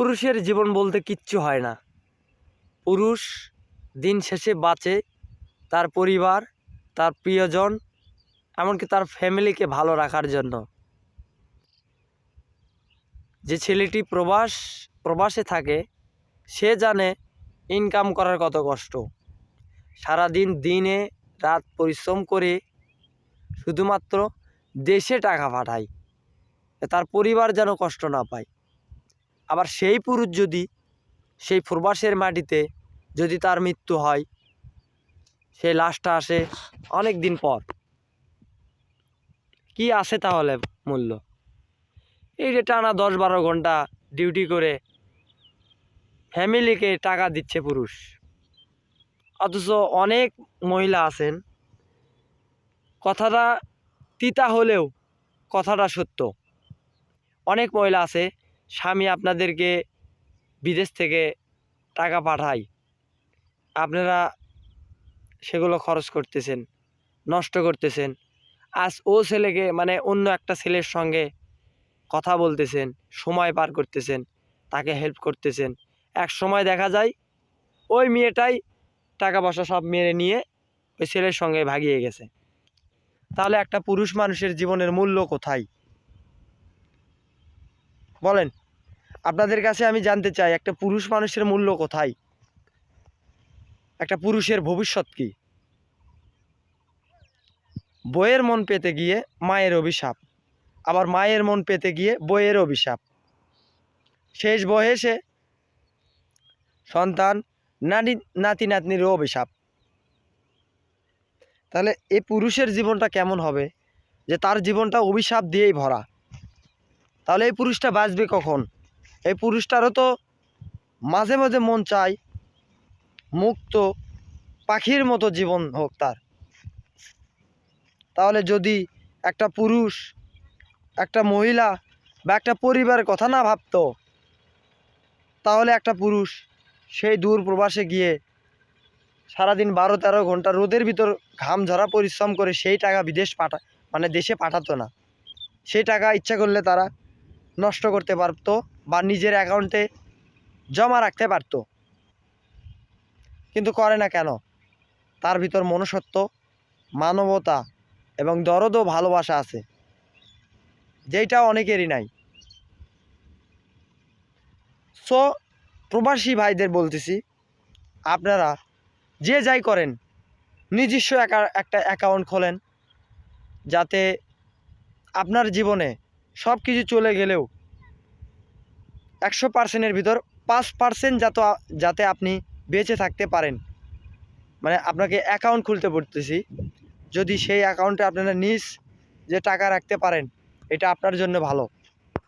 পুরুষের জীবন বলতে কিচ্ছু হয় না। পুরুষ দিন শেষে বাঁচে তার পরিবার, তার প্রিয়জন, এমনকি তার ফ্যামিলিকে ভালো রাখার জন্য। যে ছেলেটি প্রবাসে থাকে সে জানে ইনকাম করার কত কষ্ট। সারাদিন দিনে রাত পরিশ্রম করে শুধুমাত্র দেশে টাকা পাঠায়, তার পরিবার যেন কষ্ট না পায়। আবার সেই পুরুষ যদি সেই প্রবাসের মাটিতে যদি তার মৃত্যু হয়, সেই লাশটা আসে অনেক দিন পর। কি আসে তাহলে মূল্য? এই যে টানা 10-12 ঘন্টা ডিউটি করে ফ্যামিলিকে টাকা দিচ্ছে পুরুষ, অথচ অনেক মহিলা আছেন, কথাটা তিতা হলেও কথাটা সত্য। অনেক মহিলা আছে, স্বামী আপনাদেরকে বিদেশ থেকে টাকা পাঠায়, আপনারা সেগুলো খরচ করতেছেন, নষ্ট করতেছেন। আজ ও ছেলেকে মানে অন্য একটা ছেলের সঙ্গে কথা বলতেছেন, সময় পার করতেছেন, তাকে হেল্প করতেছেন। এক সময় দেখা যায় ওই মেয়েটাই টাকা পয়সা সব মেরে নিয়ে ওই ছেলের সঙ্গে ভাগিয়ে গেছে। তাহলে একটা পুরুষ মানুষের জীবনের মূল্য কোথায় বলেন? আপনাদের কাছে আমি জানতে চাই, একটা পুরুষ মানুষের মূল্য কোথায়? একটা পুরুষের ভবিষ্যৎ কি? বইয়ের মন পেতে গিয়ে মায়ের অভিশাপ, আবার মায়ের মন পেতে গিয়ে বইয়ের অভিশাপ। শেষ বয়সে সন্তান, নাতি নাতনিরও অভিশাপ। তাহলে এই পুরুষের জীবনটা কেমন হবে যে তার জীবনটা অভিশাপ দিয়েই ভরা? তাহলে এই পুরুষটা বাঁচবে কখন? এই পুরুষটারও তো মাঝে মাঝে মন চায় মুক্ত পাখির মতো জীবন হোক তার। তাহলে যদি একটা পুরুষ, একটা মহিলা বা একটা পরিবারের কথা না ভাবতো, তাহলে একটা পুরুষ সেই দূর প্রবাসে গিয়ে সারাদিন 12-13 ঘন্টা রোদের ভিতর ঘাম ঝরা পরিশ্রম করে সেই টাকা দেশে পাঠাতো না। সেই টাকা ইচ্ছা করলে তারা নষ্ট করতে পারতো বা নিজের অ্যাকাউন্টে জমা রাখতে পারতো, কিন্তু করে না কেন? তার ভিতর মনুষ্যত্ব, মানবতা এবং দরদ ও ভালোবাসা আছে, যেইটা অনেকেরই নাই। সো প্রবাসী ভাইদের বলতেছি, আপনারা যে যাই করেন নিজস্ব একটা অ্যাকাউন্ট খোলেন, যাতে আপনার জীবনে সব কিছু চলে গেলেও 100%-এর ভিতর 5% যাতে আপনি বেঁচে থাকতে পারেন। মানে আপনাকে অ্যাকাউন্ট খুলতে বলতেছি, যদি সেই অ্যাকাউন্টে আপনারা যে টাকা রাখতে পারেন, এটা আপনার জন্য ভালো।